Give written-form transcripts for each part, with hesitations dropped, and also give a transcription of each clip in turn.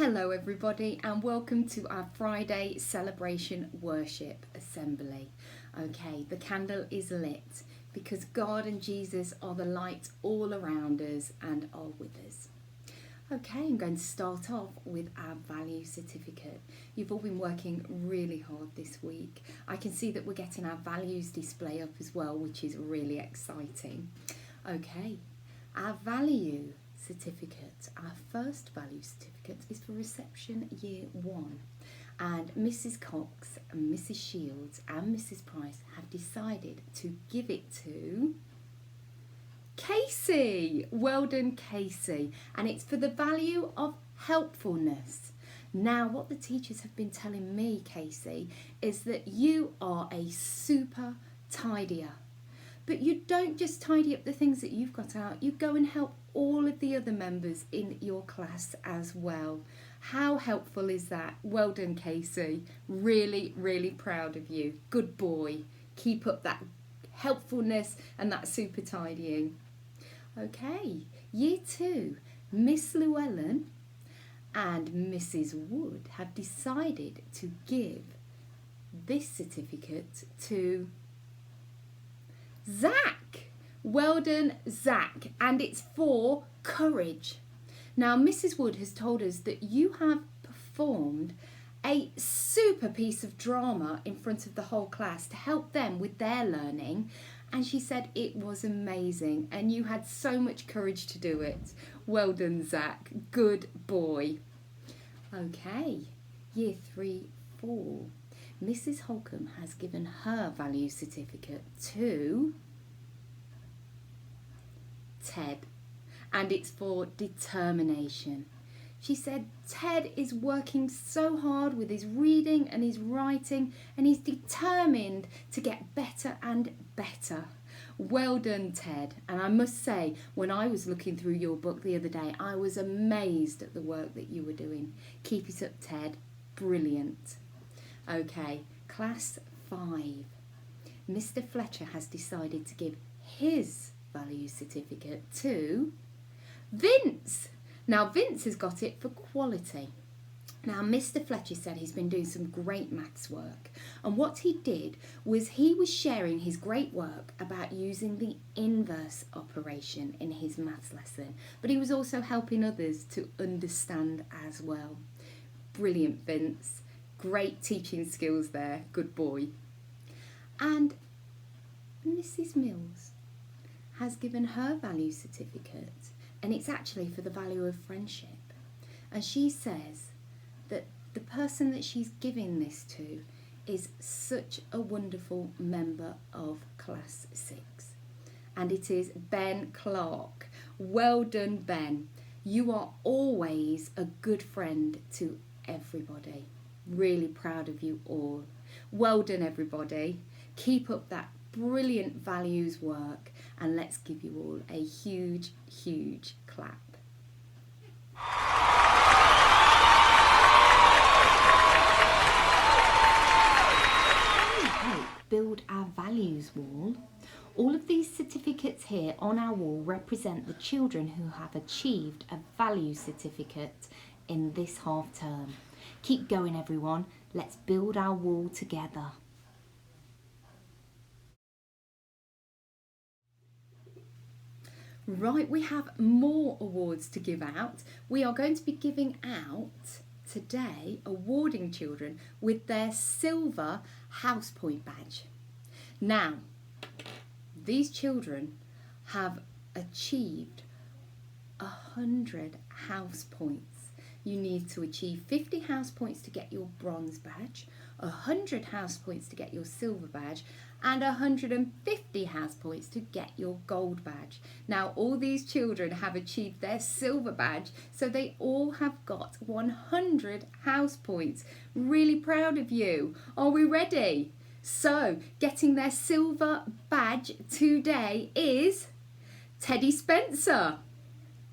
Hello everybody and welcome to our Friday celebration worship assembly. Okay, the candle is lit because God and Jesus are the light all around us and are with us. Okay, I'm going to start off with our value certificate. You've all been working really hard this week. I can see that we're getting our values display up as well, which is really exciting. Okay, our value certificate, our first value certificate is for reception year 1, and Mrs. Cox and Mrs. Shields and Mrs. Price have decided to give it to Casey. Well done, Casey. And it's for the value of helpfulness. Now, what the teachers have been telling me, Casey, is that you are a super tidier. But you don't just tidy up the things that you've got out, you go and help all of the other members in your class as well. How helpful is that? Well done, Casey. Really, really proud of you. Good boy. Keep up that helpfulness and that super tidying. Okay, year 2, Miss Llewellyn and Mrs. Wood have decided to give this certificate to Zach. Well done, Zach, and it's for courage. Now, Mrs. Wood has told us that you have performed a super piece of drama in front of the whole class to help them with their learning, and she said it was amazing and you had so much courage to do it. Well done, Zach. Good boy. Okay, year 3, 4. Mrs. Holcomb has given her value certificate to Ted, and it's for determination. She said Ted is working so hard with his reading and his writing, and he's determined to get better and better. Well done, Ted. And I must say, when I was looking through your book the other day, I was amazed at the work that you were doing. Keep it up, Ted. Brilliant. Okay, class 5. Mr. Fletcher has decided to give his value certificate to Vince. Now, Vince has got it for quality. Now, Mr. Fletcher said he's been doing some great maths work, and what he did was he was sharing his great work about using the inverse operation in his maths lesson, but he was also helping others to understand as well. Brilliant, Vince. Great teaching skills there. Good boy. And Mrs. Mills has given her value certificate, and it's actually for the value of friendship. And she says that the person that she's giving this to is such a wonderful member of Class 6. And it is Ben Clark. Well done, Ben. You are always a good friend to everybody. Really proud of you all. Well done, everybody. Keep up that brilliant values work, and let's give you all a huge, huge clap. Build our values wall. All of these certificates here on our wall represent the children who have achieved a value certificate in this half term. Keep going, everyone. Let's build our wall together. Right, we have more awards to give out. We are going to be giving out today, awarding children with their silver house point badge. Now, these children have achieved 100 house points. You need to achieve 50 house points to get your bronze badge, 100 house points to get your silver badge, and 150 house points to get your gold badge. Now, all these children have achieved their silver badge, so they all have got 100 house points. Really proud of you. Are we ready? So, getting their silver badge today is Teddy Spencer,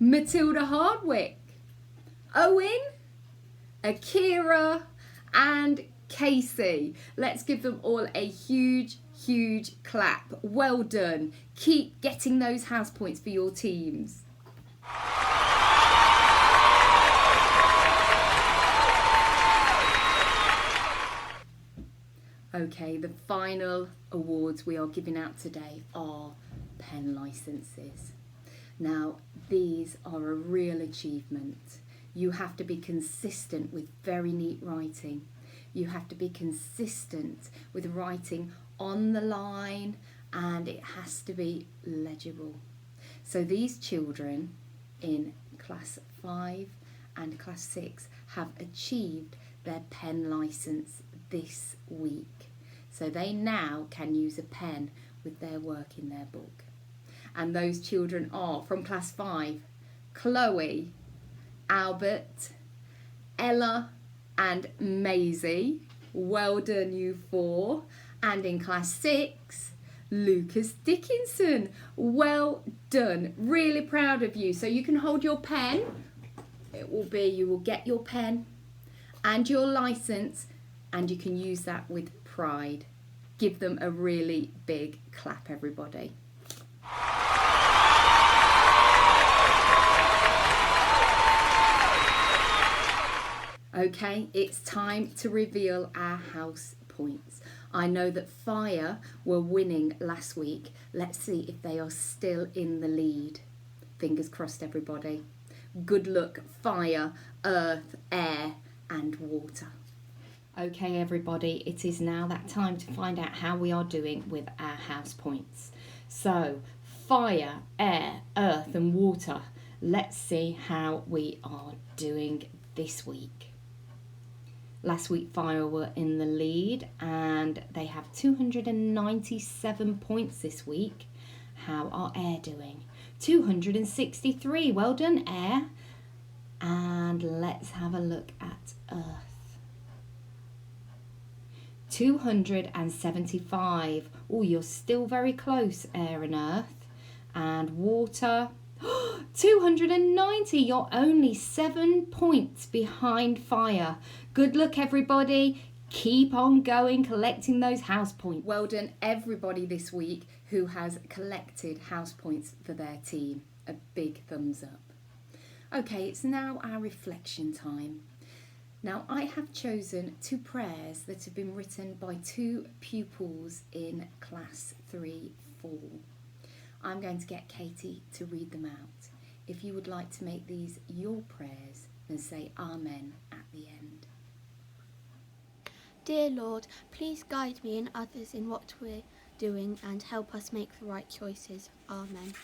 Matilda Hardwick, Owen, Akira, and Casey. Let's give them all a huge, huge clap. Well done. Keep getting those house points for your teams. Okay, the final awards we are giving out today are pen licenses. Now, these are a real achievement. You have to be consistent with very neat writing. You have to be consistent with writing on the line, and it has to be legible. So these children in class 5 and class 6 have achieved their pen license this week. So they now can use a pen with their work in their book. And those children are from class 5, Chloe, Albert, Ella and Maisie. Well done, you 4. And in class 6, Lucas Dickinson. Well done. Really proud of you. So you can hold your pen. You will get your pen and your license, and you can use that with pride. Give them a really big clap, everybody. Okay, it's time to reveal our house points. I know that Fire were winning last week. Let's see if they are still in the lead. Fingers crossed, everybody. Good luck, Fire, Earth, Air and Water. Okay, everybody, it is now that time to find out how we are doing with our house points. So, Fire, Air, Earth and Water. Let's see how we are doing this week. Last week, Fire were in the lead and they have 297 points this week. How are Air doing? 263. Well done, Air. And let's have a look at Earth. 275. Oh, you're still very close, Air and Earth. And Water. 290. You're only 7 points behind Fire. Good luck, everybody. Keep on going, collecting those house points. Well done, everybody this week who has collected house points for their team. A big thumbs up. Okay, it's now our reflection time. Now, I have chosen 2 prayers that have been written by 2 pupils in class 3-4. I'm going to get Katie to read them out. If you would like to make these your prayers, then say Amen at the end. Dear Lord, please guide me and others in what we're doing and help us make the right choices. Amen.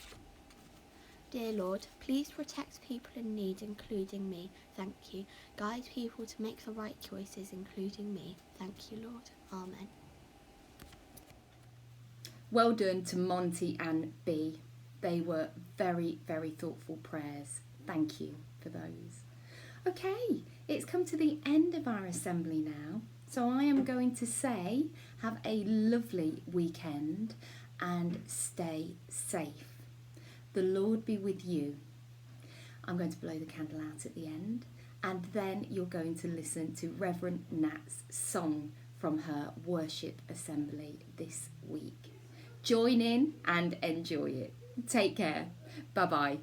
Dear Lord, please protect people in need, including me. Thank you. Guide people to make the right choices, including me. Thank you, Lord. Amen. Well done to Monty and B. They were very, very thoughtful prayers. Thank you for those. Okay, it's come to the end of our assembly now. So I am going to say, have a lovely weekend and stay safe. The Lord be with you. I'm going to blow the candle out at the end, and then you're going to listen to Reverend Nat's song from her worship assembly this week. Join in and enjoy it. Take care. Bye-bye.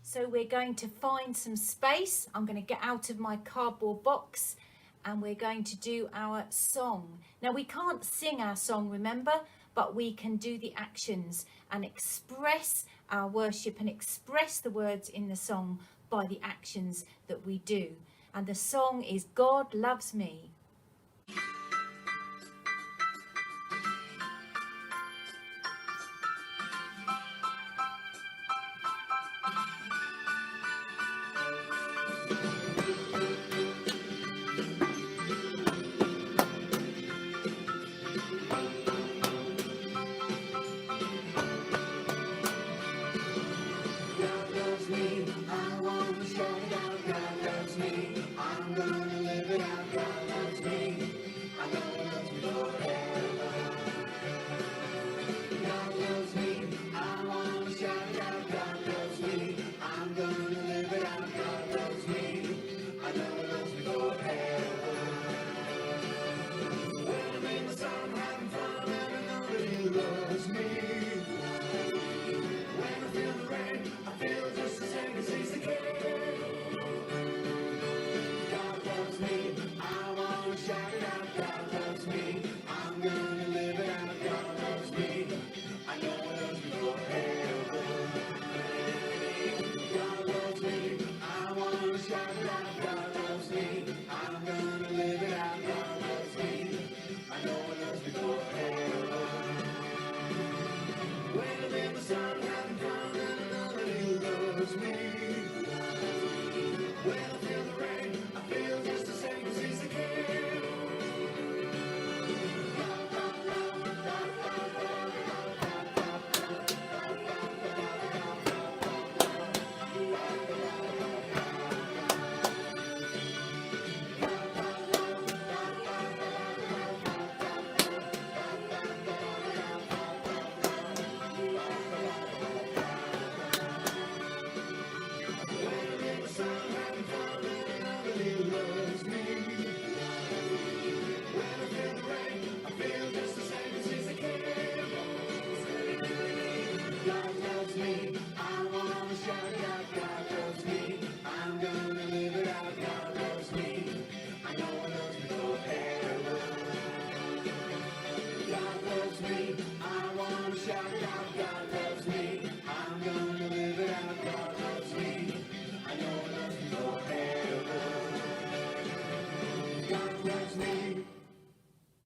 So we're going to find some space. I'm going to get out of my cardboard box and we're going to do our song. Now we can't sing our song, remember, but we can do the actions and express our worship and express the words in the song by the actions that we do. And the song is God Loves Me. I'm gonna